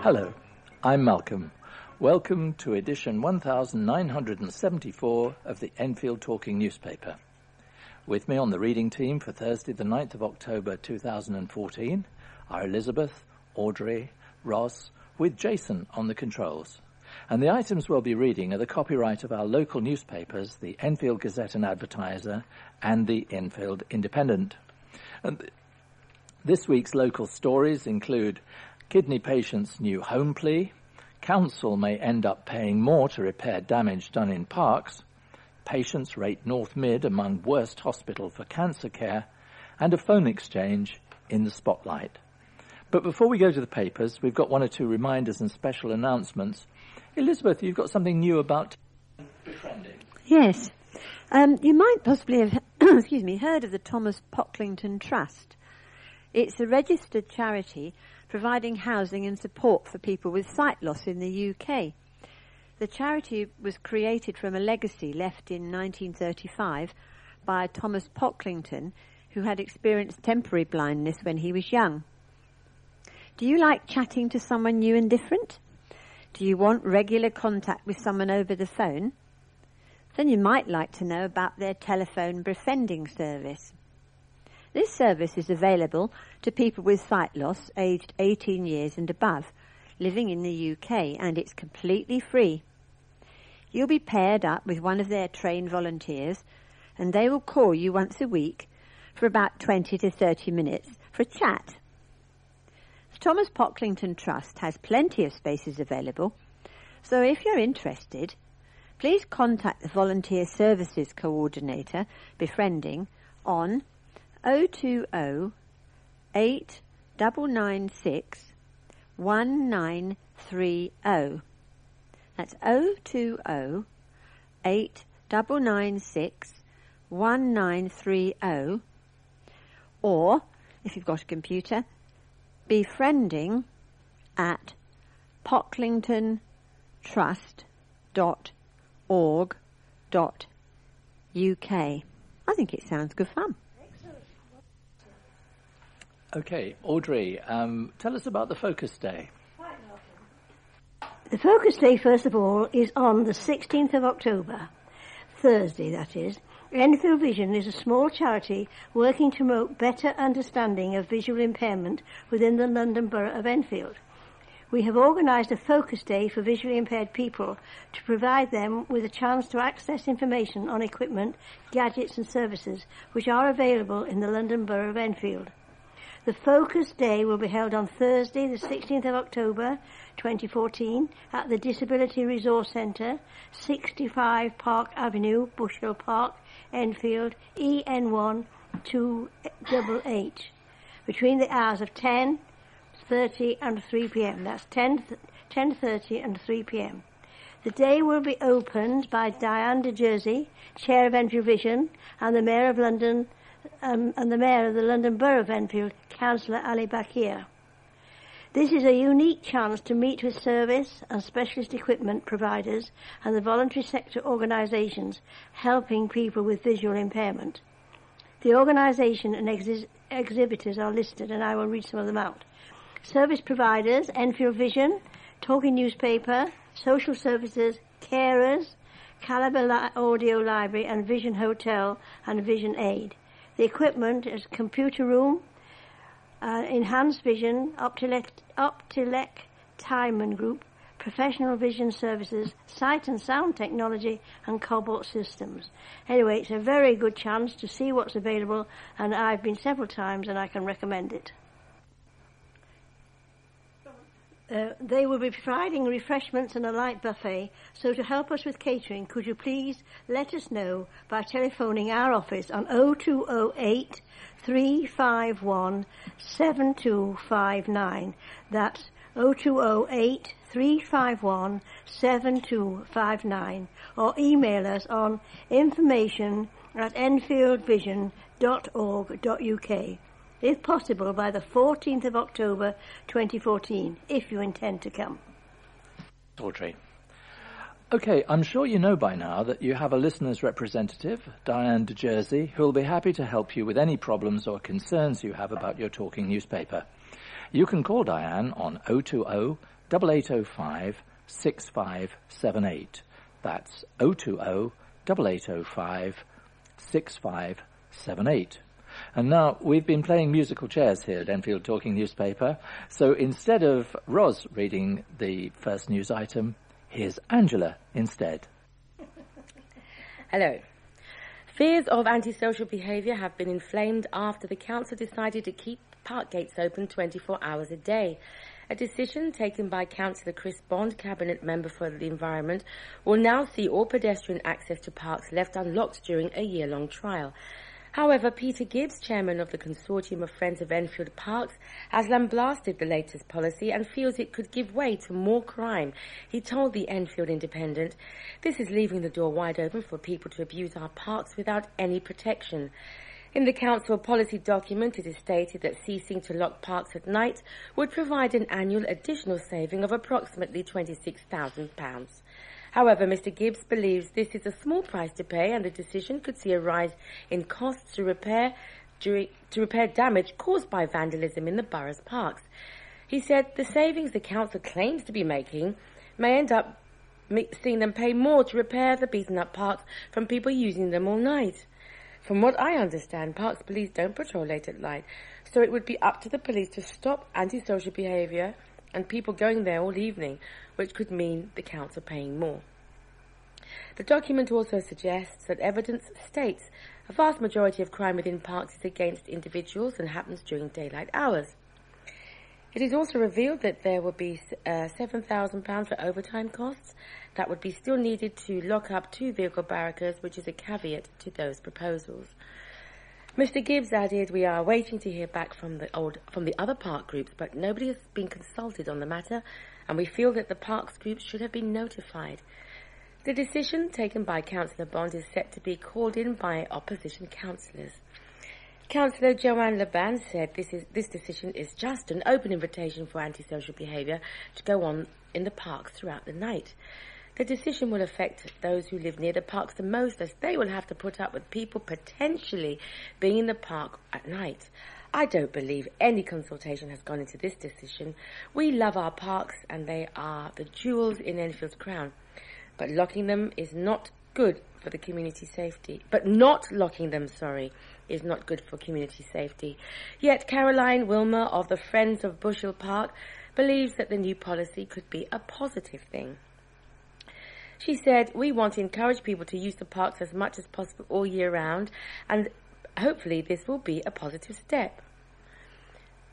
Hello, I'm Malcolm. Welcome to edition 1974 of the Enfield Talking Newspaper. With me on the reading team for Thursday the 9th of October 2014 are Elizabeth, Audrey, Ross, with Jason on the controls. And the items we'll be reading are the copyright of our local newspapers, the Enfield Gazette and Advertiser and the Enfield Independent. And this week's local stories include kidney patient's new home plea, council may end up paying more to repair damage done in parks, patients rate North Mid among worst hospital for cancer care, and a phone exchange in the spotlight. But before we go to the papers, we've got one or two reminders and special announcements. Elizabeth, you've got something new about befriending. Yes. You might possibly have heard of the Thomas Pocklington Trust. It's a registered charity providing housing and support for people with sight loss in the UK. The charity was created from a legacy left in 1935 by Thomas Pocklington, who had experienced temporary blindness when he was young. Do you like chatting to someone new and different? Do you want regular contact with someone over the phone? Then you might like to know about their telephone befriending service. This service is available to people with sight loss aged 18 years and above, living in the UK, and it's completely free. You'll be paired up with one of their trained volunteers, and they will call you once a week for about 20 to 30 minutes for a chat. The Thomas Pocklington Trust has plenty of spaces available, so if you're interested, please contact the Volunteer Services Coordinator, Befriending, on 020 8996 1930. That's 020 8996 1930. Or, if you've got a computer, befriending at pocklingtontrust.org.uk. I think it sounds good fun. Okay, Audrey, tell us about the Focus Day. The Focus Day, first of all, is on the 16th of October, Thursday, that is. Enfield Vision is a small charity working to promote better understanding of visual impairment within the London Borough of Enfield. We have organised a Focus Day for visually impaired people to provide them with a chance to access information on equipment, gadgets and services which are available in the London Borough of Enfield. The Focus Day will be held on Thursday, the 16th of October, 2014, at the Disability Resource Centre, 65 Park Avenue, Bushhill Park, Enfield, EN1 2HH, between the hours of 10:30 and 3 p.m. That's 10:30 and 3 p.m. The day will be opened by Diane de Jersey, Chair of Enfield Vision, and the Mayor of London, and the Mayor of the London Borough of Enfield, Councillor Ali Bakir. This is a unique chance to meet with service and specialist equipment providers and the voluntary sector organisations helping people with visual impairment. The organisation and exhibitors are listed, and I will read some of them out. Service providers: Enfield Vision, Talking Newspaper, Social Services, Carers, Calibre Audio Library and Vision Hotel and Vision Aid. The equipment is computer room, enhanced vision, Optilec Timon Group, professional vision services, sight and sound technology and Cobalt systems. Anyway, it's a very good chance to see what's available, and I've been several times and I can recommend it. They will be providing refreshments and a light buffet, so to help us with catering, could you please let us know by telephoning our office on 0208 351 7259. That's 0208 351 7259, or email us on information@enfieldvision.org.uk. if possible by the 14th of October 2014, if you intend to come. Audrey. Okay, I'm sure you know by now that you have a listener's representative, Diane de Jersey, who will be happy to help you with any problems or concerns you have about your talking newspaper. You can call Diane on 020 8805 6578. That's 020 8805 6578. And now, we've been playing musical chairs here at Enfield Talking Newspaper, so instead of Ros reading the first news item, here's Angela instead. Hello. Fears of antisocial behaviour have been inflamed after the council decided to keep park gates open 24 hours a day. A decision taken by Councillor Chris Bond, Cabinet Member for the Environment, will now see all pedestrian access to parks left unlocked during a year-long trial. However, Peter Gibbs, chairman of the Consortium of Friends of Enfield Parks, has lambasted the latest policy and feels it could give way to more crime. He told the Enfield Independent, "This is leaving the door wide open for people to abuse our parks without any protection." In the council policy document, it is stated that ceasing to lock parks at night would provide an annual additional saving of approximately £26,000. However, Mr Gibbs believes this is a small price to pay and the decision could see a rise in costs to repair damage caused by vandalism in the borough's parks. He said the savings the council claims to be making may end up seeing them pay more to repair the beaten up parks from people using them all night. From what I understand, parks police don't patrol late at night, so it would be up to the police to stop antisocial behaviour and people going there all evening, which could mean the council paying more. The document also suggests that evidence states a vast majority of crime within parks is against individuals and happens during daylight hours. It is also revealed that there will be £7,000 for overtime costs that would be still needed to lock up 2 vehicle barricades, which is a caveat to those proposals. Mr Gibbs added, "We are waiting to hear back from the other park groups, but nobody has been consulted on the matter, and we feel that the parks groups should have been notified." The decision taken by Councillor Bond is set to be called in by opposition councillors. Councillor Joanne Laban said this decision is just an open invitation for antisocial behaviour to go on in the parks throughout the night. The decision will affect those who live near the parks the most, as they will have to put up with people potentially being in the park at night. I don't believe any consultation has gone into this decision. We love our parks and they are the jewels in Enfield's crown. But locking them is not good for the community safety. Is not good for community safety. Yet Caroline Wilmer of the Friends of Bushel Park believes that the new policy could be a positive thing. She said, "We want to encourage people to use the parks as much as possible all year round, and hopefully this will be a positive step.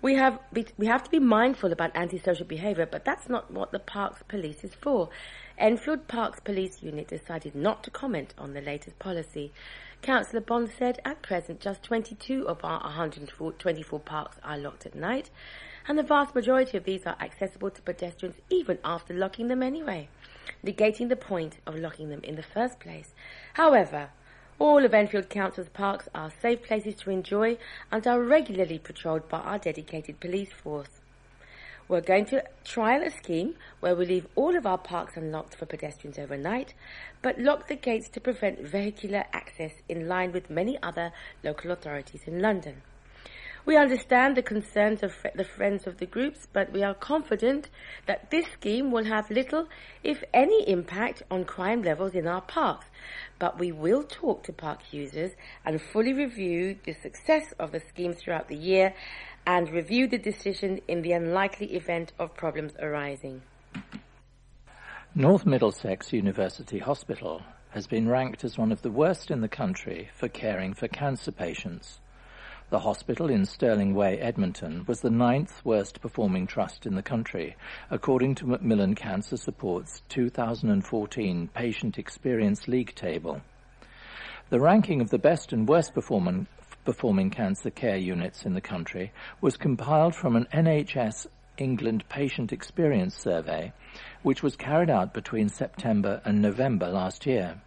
We have to be mindful about antisocial behaviour, but that's not what the Parks Police is for." Enfield Parks Police Unit decided not to comment on the latest policy. Councillor Bond said, "At present, just 22 of our 124 parks are locked at night, and the vast majority of these are accessible to pedestrians even after locking them anyway, negating the point of locking them in the first place. However, all of Enfield Council's parks are safe places to enjoy and are regularly patrolled by our dedicated police force. We're going to trial a scheme where we leave all of our parks unlocked for pedestrians overnight, but lock the gates to prevent vehicular access in line with many other local authorities in London. We understand the concerns of the friends of the groups, but we are confident that this scheme will have little, if any, impact on crime levels in our parks. But we will talk to park users and fully review the success of the scheme throughout the year and review the decision in the unlikely event of problems arising." North Middlesex University Hospital has been ranked as one of the worst in the country for caring for cancer patients. The hospital in Stirling Way, Edmonton, was the 9th worst performing trust in the country, according to Macmillan Cancer Support's 2014 Patient Experience League table. The ranking of the best and worst performing cancer care units in the country was compiled from an NHS England Patient Experience Survey, which was carried out between September and November last year.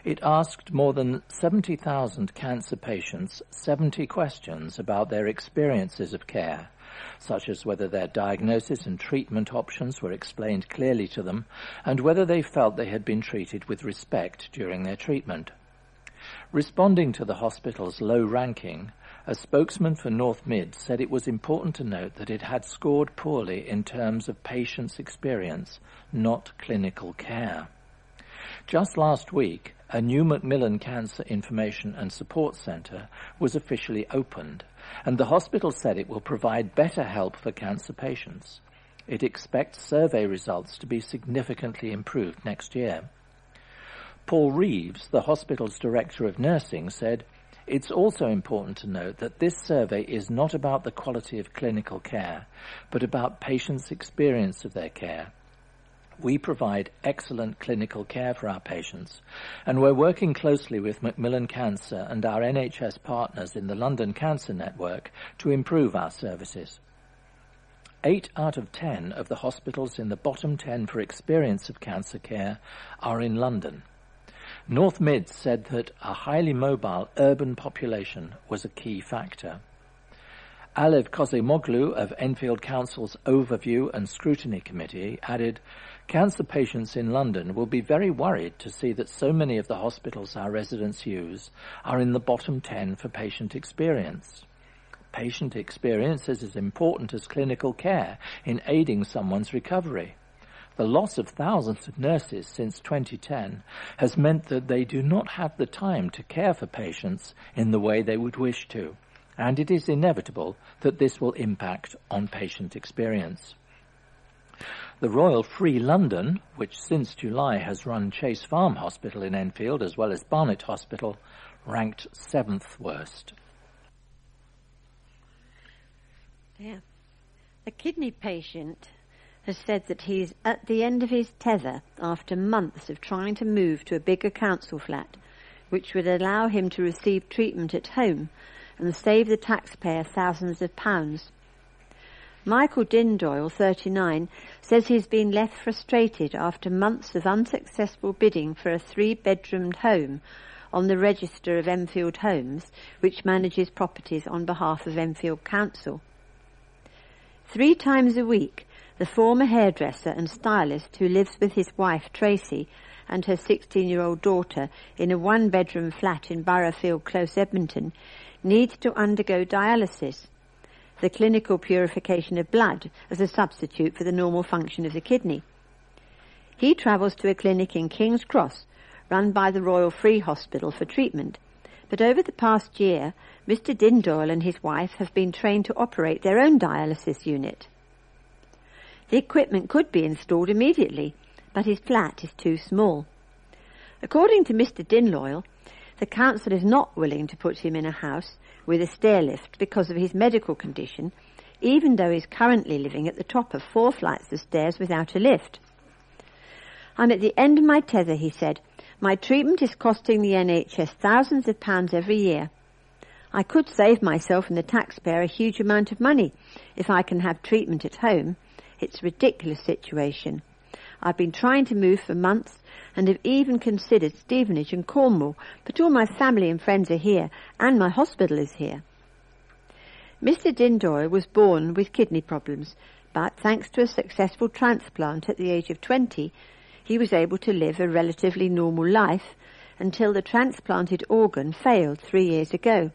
It asked more than 70,000 cancer patients 70 questions about their experiences of care, such as whether their diagnosis and treatment options were explained clearly to them and whether they felt they had been treated with respect during their treatment. Responding to the hospital's low ranking, A spokesman for North Mid said it was important to note that it had scored poorly in terms of patient's experience, not clinical care. Just last week, a new Macmillan Cancer Information and Support Centre was officially opened, and the hospital said it will provide better help for cancer patients. It expects survey results to be significantly improved next year. Paul Reeves, the hospital's Director of Nursing, said, "It's also important to note that this survey is not about the quality of clinical care, but about patients' experience of their care. We provide excellent clinical care for our patients, and we're working closely with Macmillan Cancer and our NHS partners in the London Cancer Network to improve our services." 8 out of 10 of the hospitals in the bottom 10 for experience of cancer care are in London. North Mid said that a highly mobile urban population was a key factor. Alev Kozemoglu of Enfield Council's Overview and Scrutiny Committee added, "Cancer patients in London will be very worried to see that so many of the hospitals our residents use are in the bottom 10 for patient experience. Patient experience is as important as clinical care in aiding someone's recovery. The loss of thousands of nurses since 2010 has meant that they do not have the time to care for patients in the way they would wish to, and it is inevitable that this will impact on patient experience." The Royal Free London, which since July has run Chase Farm Hospital in Enfield as well as Barnet Hospital, ranked 7th worst. Yeah. A kidney patient has said that he's at the end of his tether after months of trying to move to a bigger council flat, which would allow him to receive treatment at home and save the taxpayer thousands of pounds. Michael Dindoyle, 39, says he's been left frustrated after months of unsuccessful bidding for a 3-bedroomed home on the register of Enfield Homes, which manages properties on behalf of Enfield Council. 3 times a week, the former hairdresser and stylist who lives with his wife Tracy and her 16-year-old daughter in a 1-bedroom flat in Boroughfield Close, Edmonton, needs to undergo dialysis, the clinical purification of blood as a substitute for the normal function of the kidney. He travels to a clinic in King's Cross, run by the Royal Free Hospital, for treatment, but over the past year, Mr. Dindoyle and his wife have been trained to operate their own dialysis unit. The equipment could be installed immediately, but his flat is too small. According to Mr. Dindoyle, the council is not willing to put him in a house with a stair lift because of his medical condition, even though he's currently living at the top of 4 flights of stairs without a lift. "I'm at the end of my tether," he said. "My treatment is costing the NHS thousands of pounds every year. I could save myself and the taxpayer a huge amount of money if I can have treatment at home. It's a ridiculous situation. I've been trying to move for months and have even considered Stevenage and Cornwall, but all my family and friends are here and my hospital is here." Mr. Dindoyle was born with kidney problems, but thanks to a successful transplant at the age of 20, he was able to live a relatively normal life until the transplanted organ failed 3 years ago.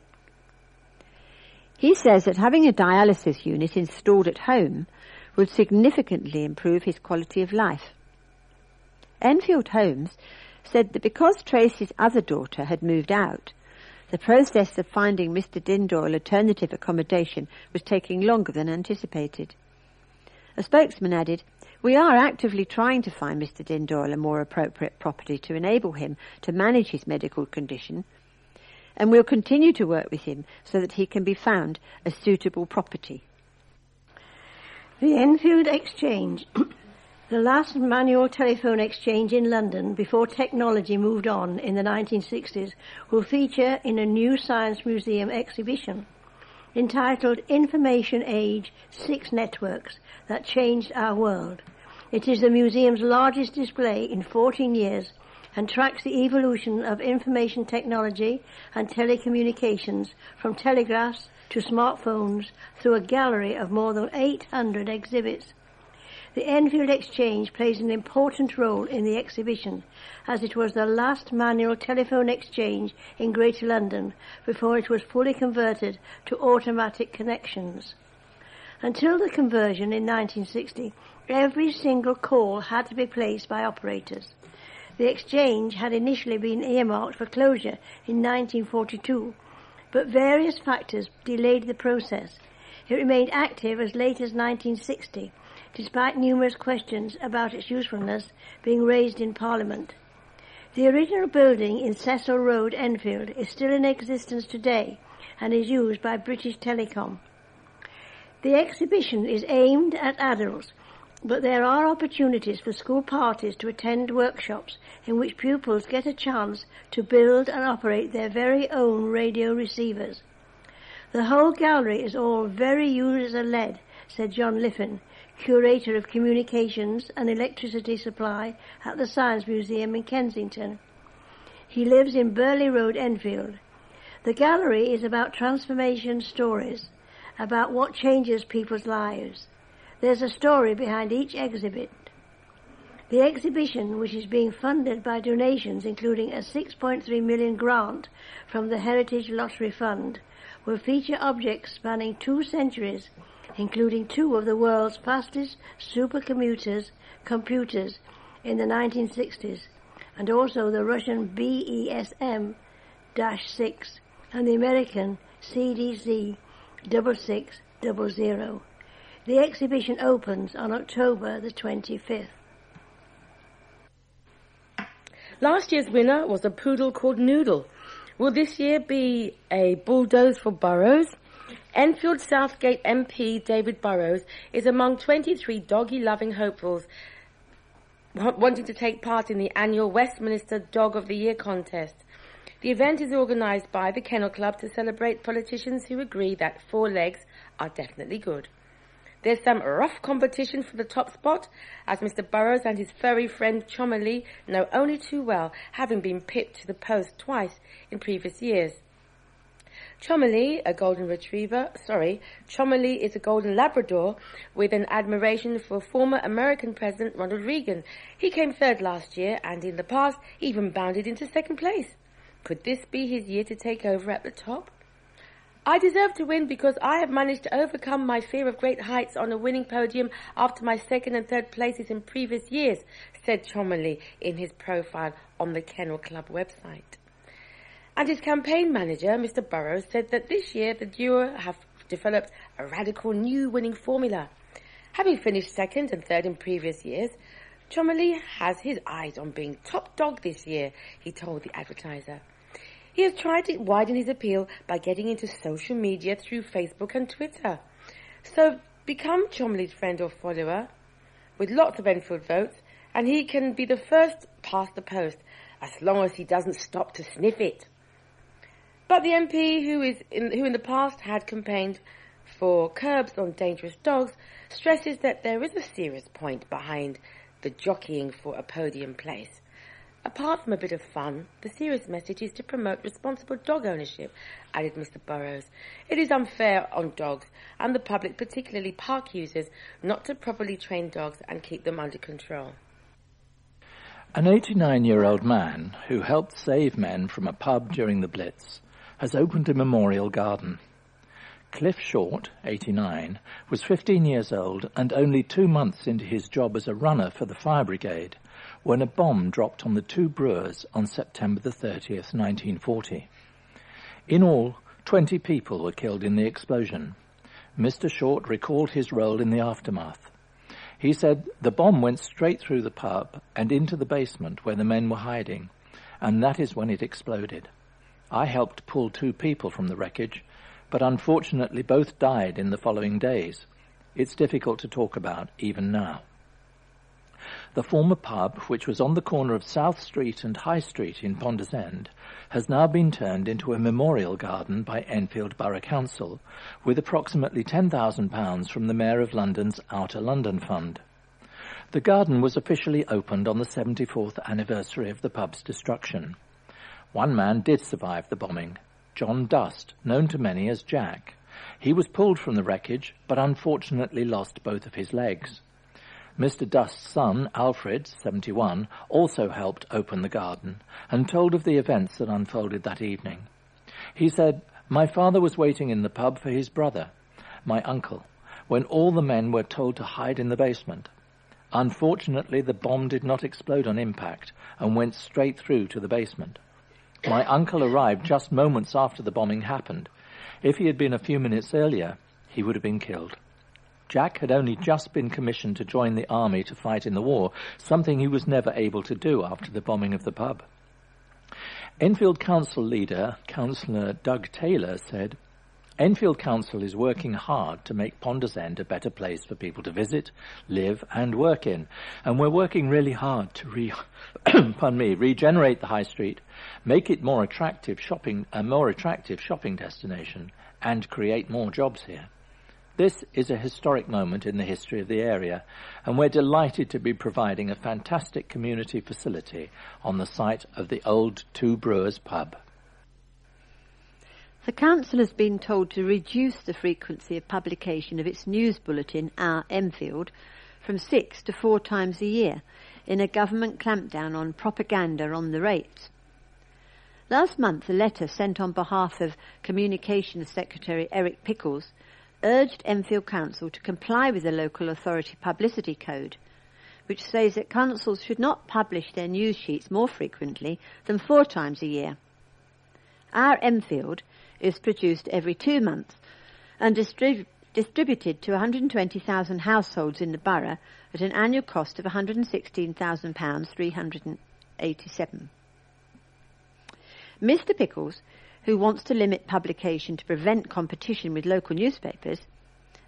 He says that having a dialysis unit installed at home would significantly improve his quality of life. Enfield Homes said that because Tracy's other daughter had moved out, the process of finding Mr. Dindoyle alternative accommodation was taking longer than anticipated. A spokesman added, "We are actively trying to find Mr. Dindoyle a more appropriate property to enable him to manage his medical condition, and we'll continue to work with him so that he can be found a suitable property." The Enfield Exchange, the last manual telephone exchange in London before technology moved on in the 1960s, will feature in a new Science Museum exhibition entitled Information Age 6 Networks That Changed Our World. It is the museum's largest display in 14 years and tracks the evolution of information technology and telecommunications from telegraphs to smartphones through a gallery of more than 800 exhibits. The Enfield Exchange plays an important role in the exhibition, as it was the last manual telephone exchange in Greater London before it was fully converted to automatic connections. Until the conversion in 1960, every single call had to be placed by operators. The exchange had initially been earmarked for closure in 1942, but various factors delayed the process. It remained active as late as 1960, despite numerous questions about its usefulness being raised in Parliament. The original building in Cecil Road, Enfield, is still in existence today and is used by British Telecom. The exhibition is aimed at adults, but there are opportunities for school parties to attend workshops in which pupils get a chance to build and operate their very own radio receivers. The whole gallery is all very user-led, said John Liffin, Curator of Communications and Electricity Supply at the Science Museum in Kensington. He lives in Burley Road, Enfield. The gallery is about transformation stories, about what changes people's lives. There's a story behind each exhibit. The exhibition, which is being funded by donations including a 6.3 million grant from the Heritage Lottery Fund, will feature objects spanning 2 centuries, including 2 of the world's fastest supercomputers in the 1960s, and also the Russian BESM-6 and the American CDC 6600. The exhibition opens on October the 25th. Last year's winner was a poodle called Noodle. Will this year be a bulldoze for Burrows? Enfield Southgate MP David Burrows is among 23 doggy-loving hopefuls wanting to take part in the annual Westminster Dog of the Year contest. The event is organised by the Kennel Club to celebrate politicians who agree that 4 legs are definitely good. There's some rough competition for the top spot, as Mr. Burrows and his furry friend Chommerly know only too well, having been pipped to the post twice in previous years. Chommerly is a golden Labrador with an admiration for former American President Ronald Reagan. He came 3rd last year and in the past even bounded into 2nd place. Could this be his year to take over at the top? I deserve to win because I have managed to overcome my fear of great heights on a winning podium after my 2nd and 3rd places in previous years, said Chommerly in his profile on the Kennel Club website. And his campaign manager, Mr. Burrows, said that this year the duo have developed a radical new winning formula. Having finished 2nd and 3rd in previous years, Chommerly has his eyes on being top dog this year, he told the Advertiser. He has tried to widen his appeal by getting into social media through Facebook and Twitter. So become Chommerly's friend or follower with lots of Enfield votes, and he can be the first past the post, as long as he doesn't stop to sniff it. But the MP, who in the past had campaigned for curbs on dangerous dogs, stresses that there is a serious point behind the jockeying for a podium place. Apart from a bit of fun, the serious message is to promote responsible dog ownership, added Mr. Burrows. It is unfair on dogs and the public, particularly park users, not to properly train dogs and keep them under control. An 89-year-old man who helped save men from a pub during the Blitz has opened a memorial garden. Cliff Short, 89, was 15 years old and only 2 months into his job as a runner for the fire brigade when a bomb dropped on the 2 brewers on September the 30th, 1940. In all, 20 people were killed in the explosion. Mr. Short recalled his role in the aftermath. He said the bomb went straight through the pub and into the basement where the men were hiding, and that is when it exploded. I helped pull 2 people from the wreckage, but unfortunately both died in the following days. It's difficult to talk about even now. The former pub, which was on the corner of South Street and High Street in Ponders End, has now been turned into a memorial garden by Enfield Borough Council, with approximately £10,000 from the Mayor of London's Outer London Fund. The garden was officially opened on the 74th anniversary of the pub's destruction. One man did survive the bombing, John Dust, known to many as Jack. He was pulled from the wreckage, but unfortunately lost both of his legs. Mr. Dust's son, Alfred, 71, also helped open the garden and told of the events that unfolded that evening. He said, "My father was waiting in the pub for his brother, my uncle, when all the men were told to hide in the basement. Unfortunately, the bomb did not explode on impact and went straight through to the basement. My uncle arrived just moments after the bombing happened. If he had been a few minutes earlier, he would have been killed. Jack had only just been commissioned to join the army to fight in the war, something he was never able to do after the bombing of the pub." Enfield Council leader, Councillor Doug Taylor, said, "Enfield Council is working hard to make Ponders End a better place for people to visit, live and work in, and we're working really hard to regenerate the high street, make it a more attractive shopping destination, and create more jobs here. This is a historic moment in the history of the area, and we're delighted to be providing a fantastic community facility on the site of the old Two Brewers pub." The council has been told to reduce the frequency of publication of its news bulletin, Our Enfield, from 6 to 4 times a year in a government clampdown on propaganda on the rates. Last month, a letter sent on behalf of Communications Secretary Eric Pickles urged Enfield Council to comply with the local authority publicity code, which says that councils should not publish their news sheets more frequently than 4 times a year. Our Enfield is produced every 2 months and distributed to 120,000 households in the borough at an annual cost of £116,000, 387. Mr. Pickles, who wants to limit publication to prevent competition with local newspapers,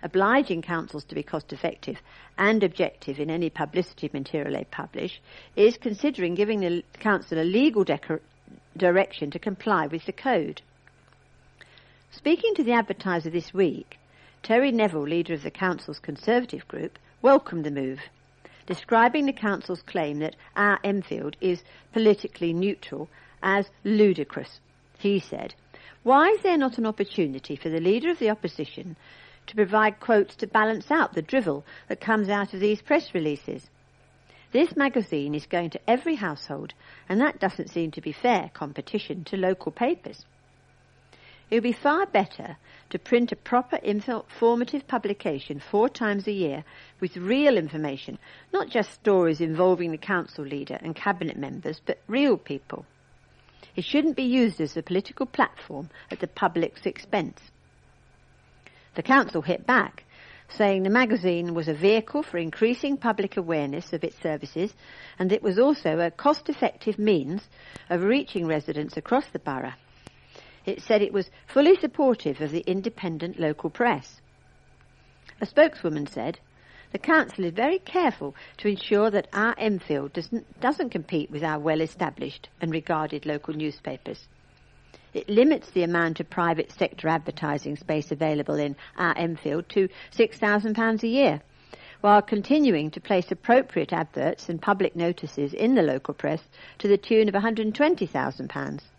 obliging councils to be cost-effective and objective in any publicity material they publish, is considering giving the council a legal direction to comply with the code. Speaking to the Advertiser this week, Terry Neville, leader of the council's Conservative group, welcomed the move, describing the council's claim that Our Enfield is politically neutral as ludicrous. He said, "Why is there not an opportunity for the leader of the opposition to provide quotes to balance out the drivel that comes out of these press releases? This magazine is going to every household, and that doesn't seem to be fair competition to local papers. It would be far better to print a proper informative publication 4 times a year with real information, not just stories involving the council leader and cabinet members, but real people. It shouldn't be used as a political platform at the public's expense." The council hit back, saying the magazine was a vehicle for increasing public awareness of its services, and it was also a cost-effective means of reaching residents across the borough. It said it was fully supportive of the independent local press. A spokeswoman said, "The council is very careful to ensure that Our Enfield doesn't compete with our well-established and regarded local newspapers. It limits the amount of private sector advertising space available in Our Enfield to £6,000 a year, while continuing to place appropriate adverts and public notices in the local press to the tune of £120,000.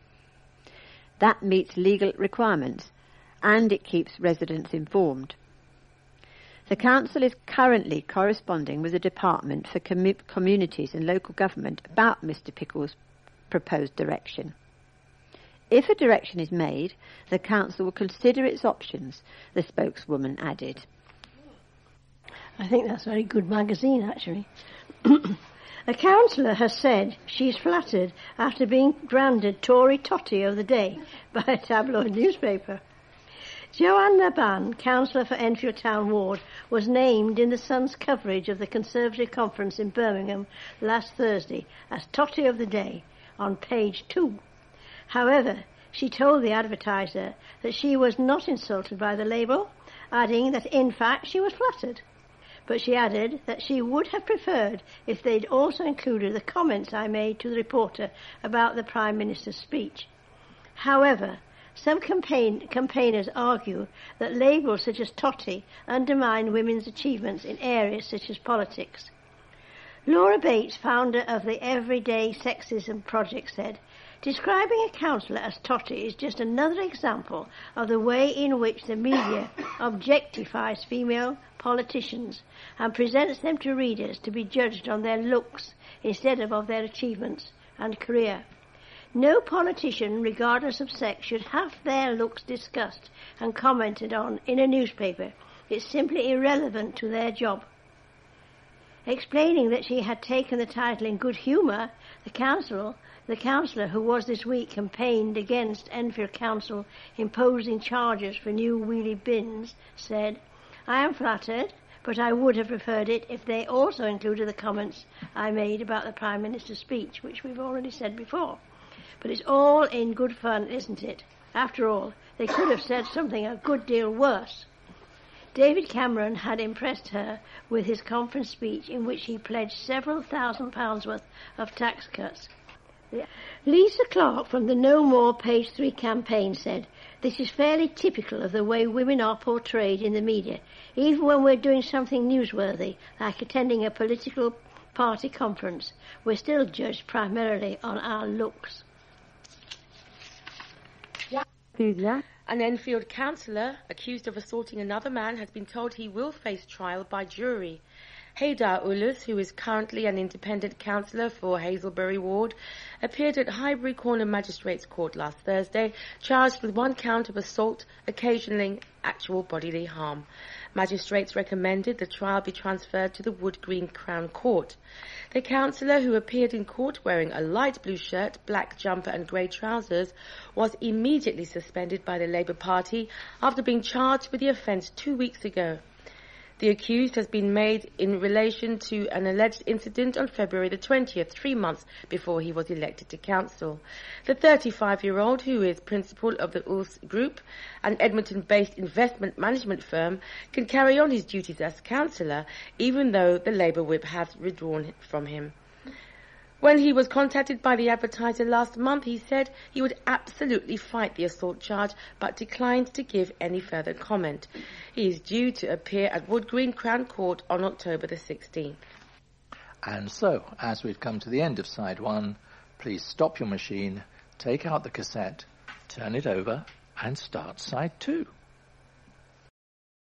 That meets legal requirements, and it keeps residents informed." The council is currently corresponding with the Department for Communities and Local Government about Mr. Pickles' proposed direction. If a direction is made, the council will consider its options, the spokeswoman added. I think that's a very good magazine, actually. A councillor has said she's flattered after being branded Tory Totty of the Day by a tabloid newspaper. Joanne Laban, councillor for Enfield Town Ward, was named in the Sun's coverage of the Conservative Conference in Birmingham last Thursday as Totty of the Day on page 2. However, she told the Advertiser that she was not insulted by the label, adding that in fact she was flattered. But she added that she would have preferred if they'd also included the comments I made to the reporter about the Prime Minister's speech. However, some campaigners argue that labels such as Totty undermine women's achievements in areas such as politics. Laura Bates, founder of the Everyday Sexism Project, said, Describing a councillor as totty is just another example of the way in which the media objectifies female politicians and presents them to readers to be judged on their looks instead of their achievements and career. No politician, regardless of sex, should have their looks discussed and commented on in a newspaper. It's simply irrelevant to their job. Explaining that she had taken the title in good humour, the councillor who was this week campaigned against Enfield Council imposing charges for new wheelie bins, said, "I am flattered, but I would have preferred it if they also included the comments I made about the Prime Minister's speech," which we've already said before. But it's all in good fun, isn't it? After all, they could have said something a good deal worse. David Cameron had impressed her with his conference speech in which he pledged several £1,000s worth of tax cuts. Lisa Clark from the No More Page 3 campaign said, "This is fairly typical of the way women are portrayed in the media. Even when we're doing something newsworthy, like attending a political party conference, we're still judged primarily on our looks." An Enfield councillor accused of assaulting another man has been told he will face trial by jury. Haydar Ullus, who is currently an independent councillor for Hazelbury Ward, appeared at Highbury Corner Magistrates Court last Thursday, charged with one count of assault occasioning actual bodily harm. Magistrates recommended the trial be transferred to the Wood Green Crown Court. The councillor, who appeared in court wearing a light blue shirt, black jumper and grey trousers, was immediately suspended by the Labour Party after being charged with the offence 2 weeks ago. The accused has been made in relation to an alleged incident on February the 20th, 3 months before he was elected to council. The 35-year-old, who is principal of the Ulss Group, an Edmonton-based investment management firm, can carry on his duties as councillor, even though the Labour whip has withdrawn from him. When he was contacted by the Advertiser last month, he said he would absolutely fight the assault charge, but declined to give any further comment. He is due to appear at Wood Green Crown Court on October the 16th. And so, as we've come to the end of side 1, please stop your machine, take out the cassette, turn it over, and start side 2.